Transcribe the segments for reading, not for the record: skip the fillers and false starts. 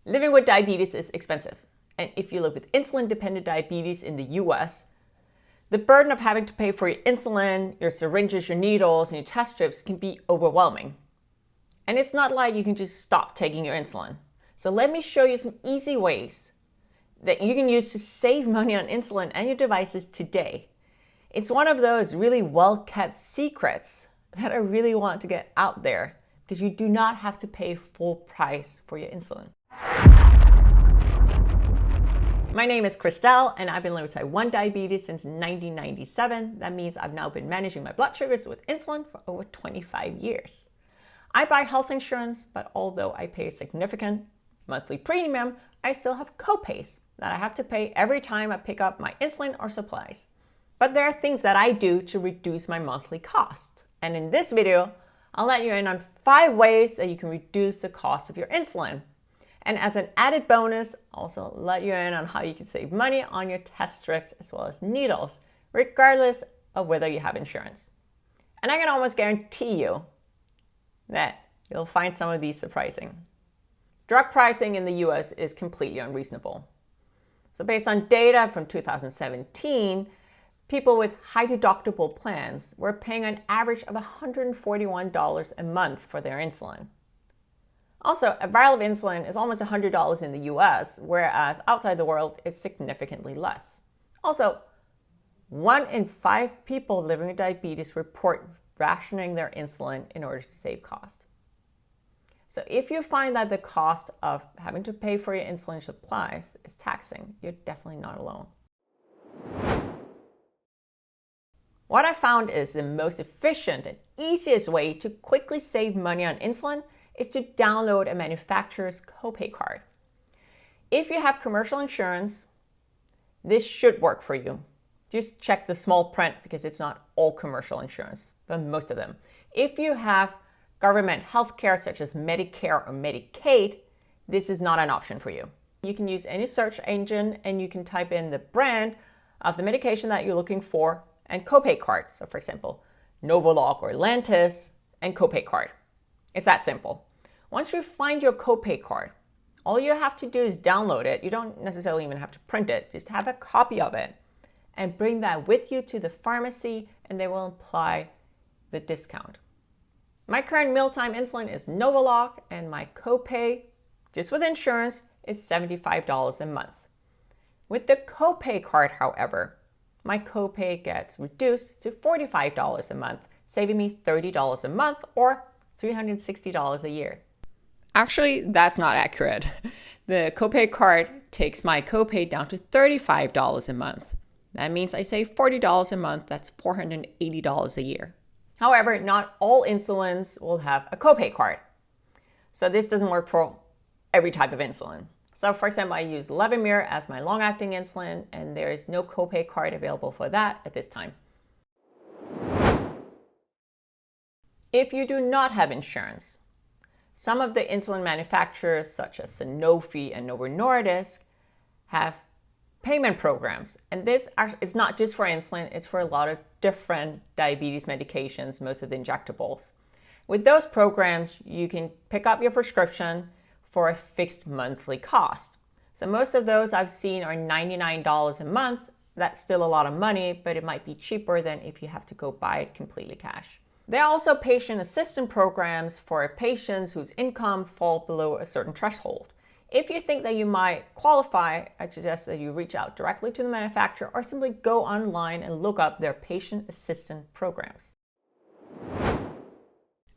Living with diabetes is expensive. And if you live with insulin-dependent diabetes in the US, the burden of having to pay for your insulin, your syringes, your needles, and your test strips can be overwhelming. And it's not like you can just stop taking your insulin. So let me show you some easy ways that you can use to save money on insulin and your devices today. It's one of those really well-kept secrets that I really want to get out there because you do not have to pay full price for your insulin. My name is Christelle and I've been living with type 1 diabetes since 1997. That means I've now been managing my blood sugars with insulin for over 25 years. I buy health insurance, but although I pay a significant monthly premium, I still have copays that I have to pay every time I pick up my insulin or supplies. But there are things that I do to reduce my monthly cost. And in this video, I'll let you in on 5 ways that you can reduce the cost of your insulin. And as an added bonus, I'll also let you in on how you can save money on your test strips as well as needles, regardless of whether you have insurance. And I can almost guarantee you that you'll find some of these surprising. Drug pricing in the US is completely unreasonable. So based on data from 2017, people with high deductible plans were paying an average of $141 a month for their insulin. Also, a vial of insulin is almost $100 in the US, whereas outside the world it's significantly less. Also, 1 in 5 people living with diabetes report rationing their insulin in order to save cost. So if you find that the cost of having to pay for your insulin supplies is taxing, you're definitely not alone. What I found is the most efficient and easiest way to quickly save money on insulin is to download a manufacturer's copay card. If you have commercial insurance, this should work for you. Just check the small print because it's not all commercial insurance, but most of them. If you have government healthcare such as Medicare or Medicaid, this is not an option for you. You can use any search engine and you can type in the brand of the medication that you're looking for and copay card. So for example, Novolog or Lantus and copay card. It's that simple. Once you find your copay card, all you have to do is download it. You don't necessarily even have to print it. Just have a copy of it and bring that with you to the pharmacy and they will apply the discount. My current mealtime insulin is Novolog and my copay, just with insurance, is $75 a month. With the copay card, however, my copay gets reduced to $45 a month, saving me $30 a month or $360 a year. Actually, that's not accurate. The copay card takes my copay down to $35 a month. That means I save $40 a month. That's $480 a year. However, not all insulins will have a copay card. So this doesn't work for every type of insulin. So for example, I use Levemir as my long-acting insulin, and there is no copay card available for that at this time. If you do not have insurance, some of the insulin manufacturers, such as Sanofi and Novo Nordisk, have payment programs. And this is not just for insulin, it's for a lot of different diabetes medications, most of the injectables. With those programs, you can pick up your prescription for a fixed monthly cost. So most of those I've seen are $99 a month. That's still a lot of money, but it might be cheaper than if you have to go buy it completely cash. There are also patient assistance programs for patients whose income fall below a certain threshold. If you think that you might qualify, I suggest that you reach out directly to the manufacturer or simply go online and look up their patient assistance programs.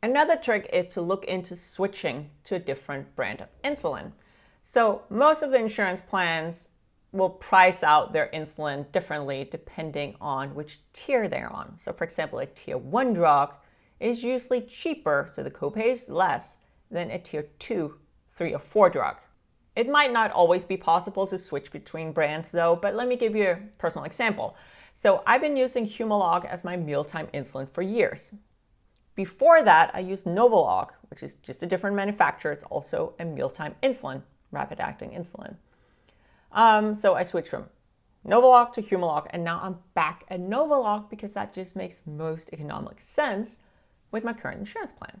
Another trick is to look into switching to a different brand of insulin. So most of the insurance plans will price out their insulin differently depending on which tier they're on. So for example, a tier 1 drug is usually cheaper, so the copay is less than a tier 2, 3, or 4 drug. It might not always be possible to switch between brands though, but let me give you a personal example. So I've been using Humalog as my mealtime insulin for years. Before that, I used Novolog, which is just a different manufacturer. It's also a mealtime insulin, rapid-acting insulin. So I switched from Novolog to Humalog, and now I'm back at Novolog because that just makes most economic sense with my current insurance plan.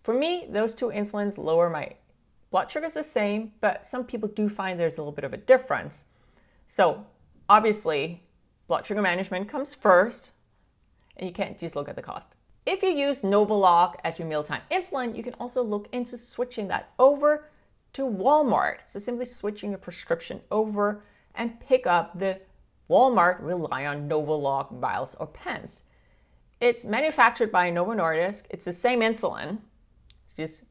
For me, those two insulins lower my blood sugar is the same, but some people do find there's a little bit of a difference. So obviously, blood sugar management comes first, and you can't just look at the cost. If you use Novolog as your mealtime insulin, you can also look into switching that over to Walmart. So simply switching your prescription over and pick up the Walmart ReliOn Novolog vials or pens. It's manufactured by Novo Nordisk. It's the same insulin. It's just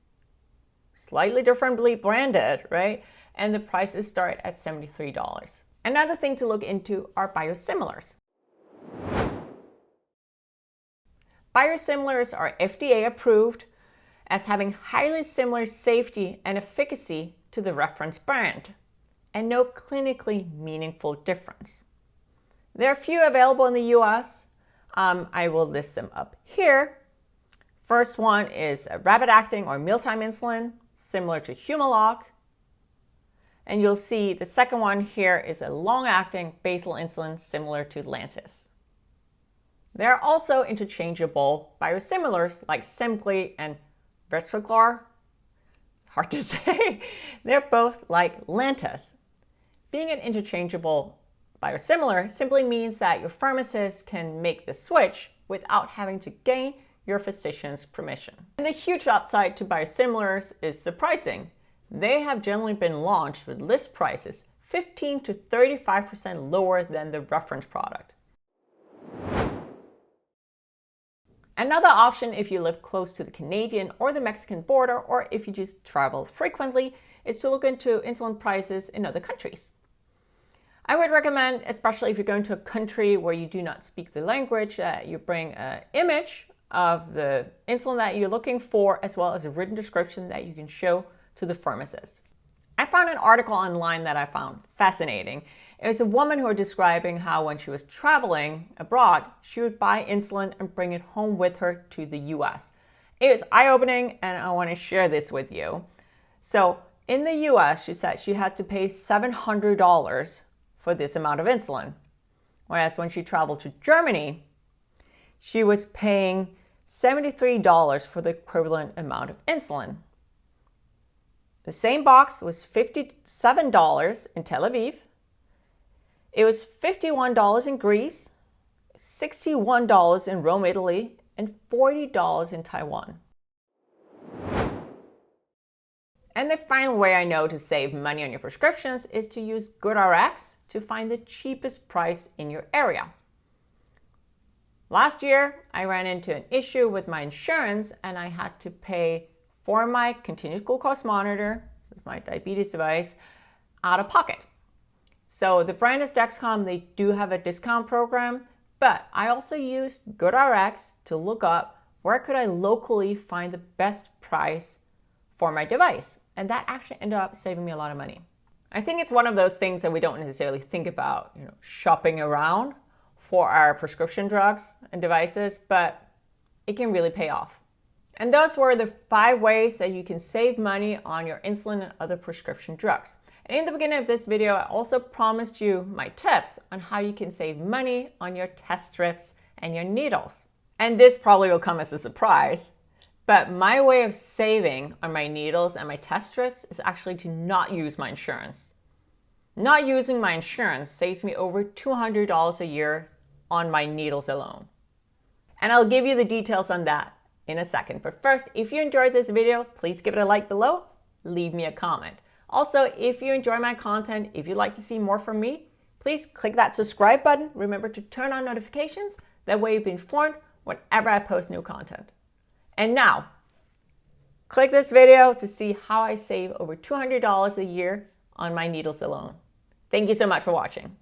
slightly differently branded, right? And the prices start at $73. Another thing to look into are biosimilars. Biosimilars are FDA approved as having highly similar safety and efficacy to the reference brand, and no clinically meaningful difference. There are few available in the US. I will list them up here. First one is a rapid-acting or mealtime insulin, similar to Humalog. And you'll see the second one here is a long-acting basal insulin, similar to Lantus. There are also interchangeable biosimilars like Simply and Vesiclar. Hard to say. They're both like Lantus. Being an interchangeable biosimilar simply means that your pharmacist can make the switch without having to gain your physician's permission. And the huge upside to biosimilars is the pricing. They have generally been launched with list prices 15 to 35% lower than the reference product. Another option if you live close to the Canadian or the Mexican border, or if you just travel frequently, is to look into insulin prices in other countries. I would recommend, especially if you're going to a country where you do not speak the language, that you bring an image of the insulin that you're looking for, as well as a written description that you can show to the pharmacist. I found an article online that I found fascinating. It was a woman who was describing how when she was traveling abroad, she would buy insulin and bring it home with her to the US. It was eye-opening, and I want to share this with you. So in the US, she said she had to pay $700 for this amount of insulin. Whereas when she traveled to Germany, she was paying $73 for the equivalent amount of insulin. The same box was $57 in Tel Aviv. It was $51 in Greece, $61 in Rome, Italy, and $40 in Taiwan. And the final way I know to save money on your prescriptions is to use GoodRx to find the cheapest price in your area. Last year, I ran into an issue with my insurance and I had to pay for my continuous glucose monitor, my diabetes device, out of pocket. So the brand is Dexcom. They do have a discount program, but I also used GoodRx to look up where could I locally find the best price for my device. And that actually ended up saving me a lot of money. I think it's one of those things that we don't necessarily think about, shopping around for our prescription drugs and devices, but it can really pay off. And those were the 5 ways that you can save money on your insulin and other prescription drugs. And in the beginning of this video, I also promised you my tips on how you can save money on your test strips and your needles. And this probably will come as a surprise, but my way of saving on my needles and my test strips is actually to not use my insurance. Not using my insurance saves me over $200 a year on my needles alone. And I'll give you the details on that in a second. But first, if you enjoyed this video, please give it a like below, leave me a comment. Also, if you enjoy my content, if you'd like to see more from me, please click that subscribe button. Remember to turn on notifications. That way you'll be informed whenever I post new content. And now, click this video to see how I save over $200 a year on my needles alone. Thank you so much for watching.